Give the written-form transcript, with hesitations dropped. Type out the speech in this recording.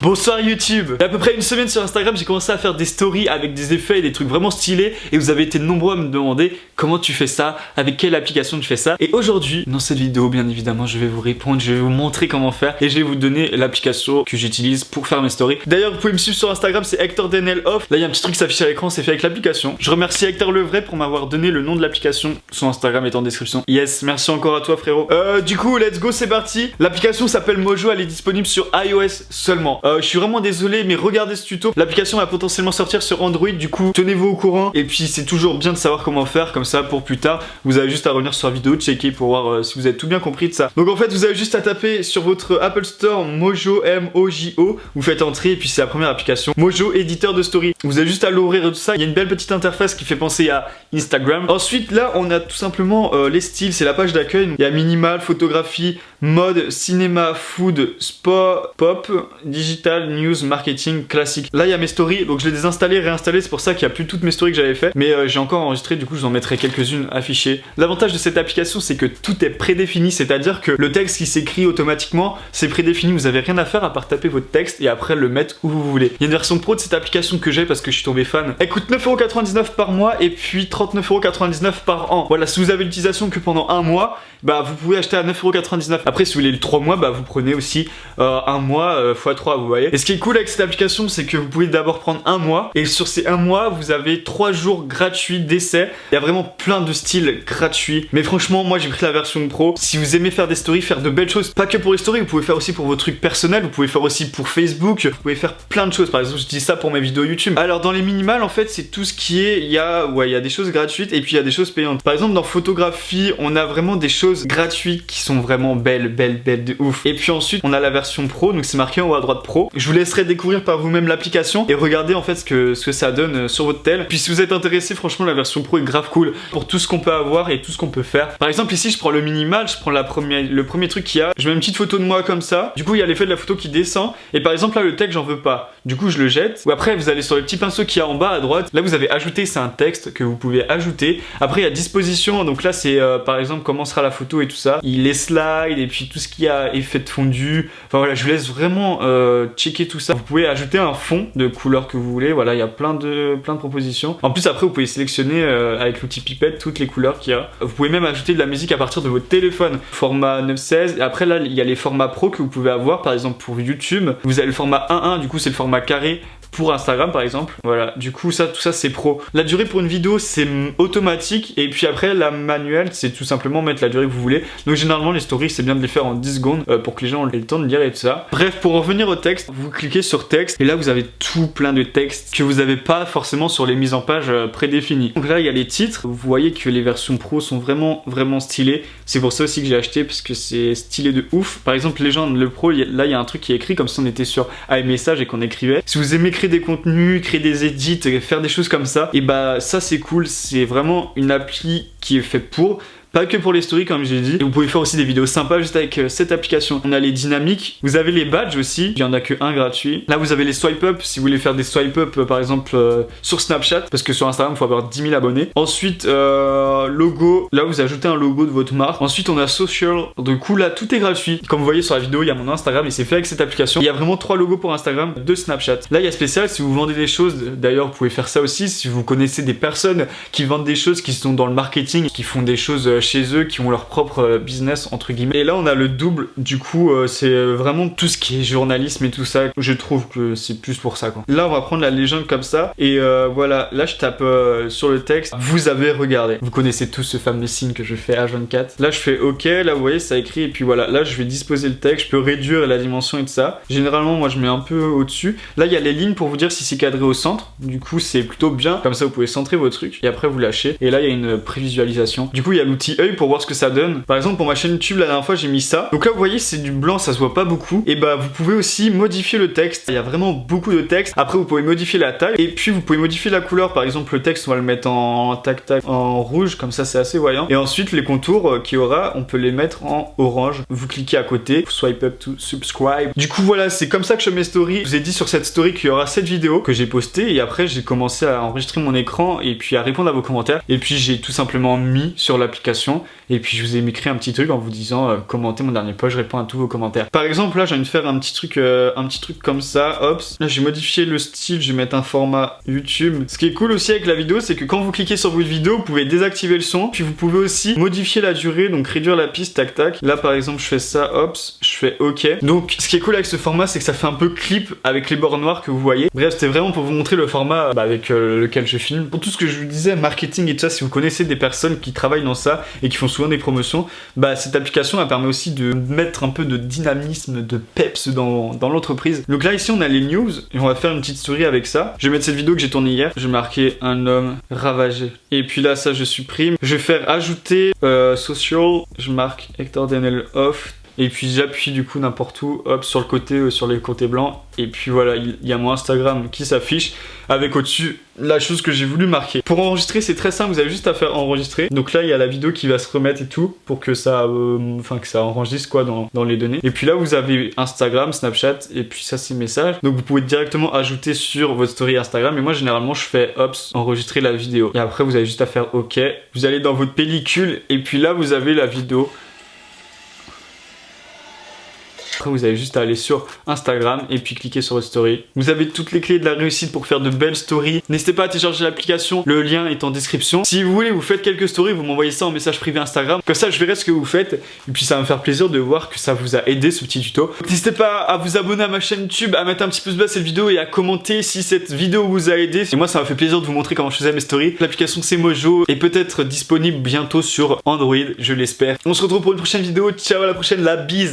Bonsoir YouTube. Il y a à peu près une semaine sur Instagram, j'ai commencé à faire des stories avec des effets et des trucs vraiment stylés. Et vous avez été nombreux à me demander comment tu fais ça, avec quelle application tu fais ça. Et aujourd'hui, dans cette vidéo, bien évidemment, je vais vous répondre, je vais vous montrer comment faire. Et je vais vous donner l'application que j'utilise pour faire mes stories. D'ailleurs, vous pouvez me suivre sur Instagram, c'est Hector Denel Off. Là, il y a un petit truc qui s'affiche à l'écran, c'est fait avec l'application. Je remercie Hector Levray pour m'avoir donné le nom de l'application. Son Instagram est en description. Yes, merci encore à toi frérot. Du coup, let's go, c'est parti. L'application s'appelle Mojo, elle est disponible sur iOS seulement. Je suis vraiment désolé, mais regardez ce tuto. L'application va potentiellement sortir sur Android, du coup, tenez-vous au courant. Et puis, c'est toujours bien de savoir comment faire, comme ça, pour plus tard. Vous avez juste à revenir sur la vidéo, checker pour voir si vous avez tout bien compris de ça. Donc, en fait, vous avez juste à taper sur votre Apple Store Mojo, M-O-J-O. Vous faites entrer, et puis c'est la première application. Mojo, éditeur de story. Vous avez juste à l'ouvrir et tout ça. Il y a une belle petite interface qui fait penser à Instagram. Ensuite, là, on a tout simplement les styles. C'est la page d'accueil. Il y a minimal, photographie, mode, cinéma, food, sport, pop, digital, news, marketing, classique. Là il y a mes stories, donc je les ai désinstallées, réinstallées, c'est pour ça qu'il n'y a plus toutes mes stories que j'avais fait. Mais j'ai encore enregistré, du coup je vous en mettrai quelques-unes affichées. L'avantage de cette application c'est que tout est prédéfini, c'est-à-dire que le texte qui s'écrit automatiquement, c'est prédéfini, vous avez rien à faire à part taper votre texte et après le mettre où vous voulez. Il y a une version pro de cette application que j'ai parce que je suis tombé fan. Elle coûte 9,99€ par mois et puis 39,99€ par an. Voilà, si vous avez l'utilisation que pendant un mois, bah vous pouvez acheter à 9,99€. Après si vous voulez le 3 mois, bah vous prenez aussi un mois x 3, vous voyez. Et ce qui est cool avec cette application, c'est que vous pouvez d'abord prendre un mois et sur ces un mois, vous avez 3 jours gratuits d'essai. Il y a vraiment plein de styles gratuits. Mais franchement, moi j'ai pris la version pro. Si vous aimez faire des stories, faire de belles choses, pas que pour les stories, vous pouvez faire aussi pour vos trucs personnels, vous pouvez faire aussi pour Facebook, vous pouvez faire plein de choses. Par exemple, je dis ça pour mes vidéos YouTube. Alors dans les minimales, en fait, c'est tout ce qui est, il y a des choses gratuites et puis il y a des choses payantes. Par exemple, dans photographie, on a vraiment des choses gratuites qui sont vraiment belles de ouf. Et puis ensuite, on a la version pro, donc c'est marqué en haut à droite pro. Je vous laisserai découvrir par vous-même l'application et regarder en fait ce que ça donne sur votre tel. Puis si vous êtes intéressé, franchement, la version pro est grave cool pour tout ce qu'on peut avoir et tout ce qu'on peut faire. Par exemple, ici, je prends le minimal, je prends le premier truc qu'il y a. Je mets une petite photo de moi comme ça. Du coup, il y a l'effet de la photo qui descend. Et par exemple, là, le texte, j'en veux pas. Du coup, je le jette. Ou après, vous allez sur le petit pinceau qu'il y a en bas à droite. Là, vous avez ajouté, c'est un texte que vous pouvez ajouter. Après, il y a disposition. Donc là, c'est par exemple comment sera la photo et tout ça. Les slides et puis tout ce qui a effet de fondu. Enfin voilà, je vous laisse vraiment checker tout ça. Vous pouvez ajouter un fond de couleur que vous voulez. Voilà, il y a plein de propositions. En plus, après, vous pouvez sélectionner avec l'outil pipette toutes les couleurs qu'il y a. Vous pouvez même ajouter de la musique à partir de votre téléphone. Format 9/16. Et après, là, il y a les formats pro que vous pouvez avoir. Par exemple, pour YouTube, vous avez le format 1.1. Du coup, c'est le format carré. Pour Instagram par exemple, voilà, du coup tout ça c'est pro. La durée pour une vidéo c'est automatique et puis après la manuelle c'est tout simplement mettre la durée que vous voulez. Donc généralement les stories c'est bien de les faire en 10 secondes pour que les gens aient le temps de lire et tout ça. Bref, pour revenir au texte, vous cliquez sur texte et là vous avez tout plein de textes que vous n'avez pas forcément sur les mises en page prédéfinies. Donc là il y a les titres, vous voyez que les versions pro sont vraiment stylées. C'est pour ça aussi que j'ai acheté parce que c'est stylé de ouf. Par exemple les gens, le pro, là il y a un truc qui est écrit comme si on était sur iMessage et qu'on écrivait. Si vous aimez créer des contenus, créer des edits, faire des choses comme ça, et bah ça c'est cool, c'est vraiment une appli qui est faite pour. Pas que pour les stories comme j'ai dit. Et vous pouvez faire aussi des vidéos sympas juste avec cette application. On a les dynamiques, vous avez les badges aussi, il y en a que un gratuit. Là vous avez les swipe up, si vous voulez faire des swipe up par exemple sur Snapchat, parce que sur Instagram il faut avoir 10 000 abonnés. Ensuite logo, là vous ajoutez un logo de votre marque. Ensuite on a social, du coup là tout est gratuit. Comme vous voyez sur la vidéo il y a mon Instagram et c'est fait avec cette application. Il y a vraiment 3 logos pour Instagram, 2 Snapchat. Là il y a spécial si vous vendez des choses, d'ailleurs vous pouvez faire ça aussi si vous connaissez des personnes qui vendent des choses, qui sont dans le marketing, qui font des choses chez eux, qui ont leur propre business entre guillemets. Et là on a le double, du coup c'est vraiment tout ce qui est journalisme et tout ça. Je trouve que c'est plus pour ça quoi. Là on va prendre la légende comme ça et voilà, là je tape sur le texte, vous avez regardé. Vous connaissez tous ce fameux signe que je fais H24. Là je fais OK, là vous voyez ça écrit et puis voilà, là je vais disposer le texte, je peux réduire la dimension et tout ça. Généralement moi je mets un peu au-dessus. Là il y a les lignes pour vous dire si c'est cadré au centre, du coup c'est plutôt bien, comme ça vous pouvez centrer vos trucs et après vous lâchez. Et là il y a une prévisualisation. Du coup il y a l'outil œil pour voir ce que ça donne. Par exemple pour ma chaîne YouTube la dernière fois j'ai mis ça. Donc là vous voyez c'est du blanc, ça se voit pas beaucoup. Et bah vous pouvez aussi modifier le texte. Il y a vraiment beaucoup de texte. Après vous pouvez modifier la taille et puis vous pouvez modifier la couleur. Par exemple le texte on va le mettre en tac en rouge, comme ça c'est assez voyant. Et ensuite les contours qu'il y aura on peut les mettre en orange. Vous cliquez à côté, swipe up to subscribe. Du coup voilà, c'est comme ça que je fais mes stories. Je vous ai dit sur cette story qu'il y aura cette vidéo que j'ai postée et après j'ai commencé à enregistrer mon écran et puis à répondre à vos commentaires. Et puis j'ai tout simplement mis sur l'application l'application et puis je vous ai écrit un petit truc en vous disant commentez mon dernier post, je réponds à tous vos commentaires. Par exemple là j'ai envie de faire un petit truc comme ça, hop. Là j'ai modifié le style, je vais mettre un format YouTube. Ce qui est cool aussi avec la vidéo, c'est que quand vous cliquez sur votre vidéo, vous pouvez désactiver le son, puis vous pouvez aussi modifier la durée, donc réduire la piste, tac tac. Là par exemple je fais ça, hop, je fais OK. Donc ce qui est cool avec ce format, c'est que ça fait un peu clip avec les bords noirs que vous voyez. Bref, c'était vraiment pour vous montrer le format avec lequel je filme. Pour tout ce que je vous disais, marketing et tout ça, si vous connaissez des personnes qui travaillent dans ça et qui font souvent des promotions, cette application elle permet aussi de mettre un peu de dynamisme, de peps dans l'entreprise. Donc là ici on a les news et on va faire une petite story avec ça. Je vais mettre cette vidéo que j'ai tournée hier. Je vais marquer un homme ravagé. Et puis là ça je supprime. Je vais faire ajouter social. Je marque Hector Daniel off. Et puis j'appuie du coup n'importe où, hop, sur le côté, sur les côtés blancs. Et puis voilà, il y a mon Instagram qui s'affiche avec au-dessus la chose que j'ai voulu marquer. Pour enregistrer, c'est très simple, vous avez juste à faire enregistrer. Donc là, il y a la vidéo qui va se remettre et tout pour que ça, que ça enregistre quoi dans les données. Et puis là, vous avez Instagram, Snapchat et puis ça, c'est message. Donc vous pouvez directement ajouter sur votre story Instagram. Et moi, généralement, je fais hop, enregistrer la vidéo. Et après, vous avez juste à faire OK. Vous allez dans votre pellicule et puis là, vous avez la vidéo. Après vous avez juste à aller sur Instagram et puis cliquer sur votre story. Vous avez toutes les clés de la réussite pour faire de belles stories. N'hésitez pas à télécharger l'application, le lien est en description. Si vous voulez, vous faites quelques stories, vous m'envoyez ça en message privé Instagram. Comme ça je verrai ce que vous faites et puis ça va me faire plaisir de voir que ça vous a aidé ce petit tuto. N'hésitez pas à vous abonner à ma chaîne YouTube, à mettre un petit pouce bleu à cette vidéo et à commenter si cette vidéo vous a aidé. Et moi ça m'a fait plaisir de vous montrer comment je faisais mes stories. L'application c'est Mojo est peut-être disponible bientôt sur Android, je l'espère. On se retrouve pour une prochaine vidéo. Ciao, à la prochaine, la bise.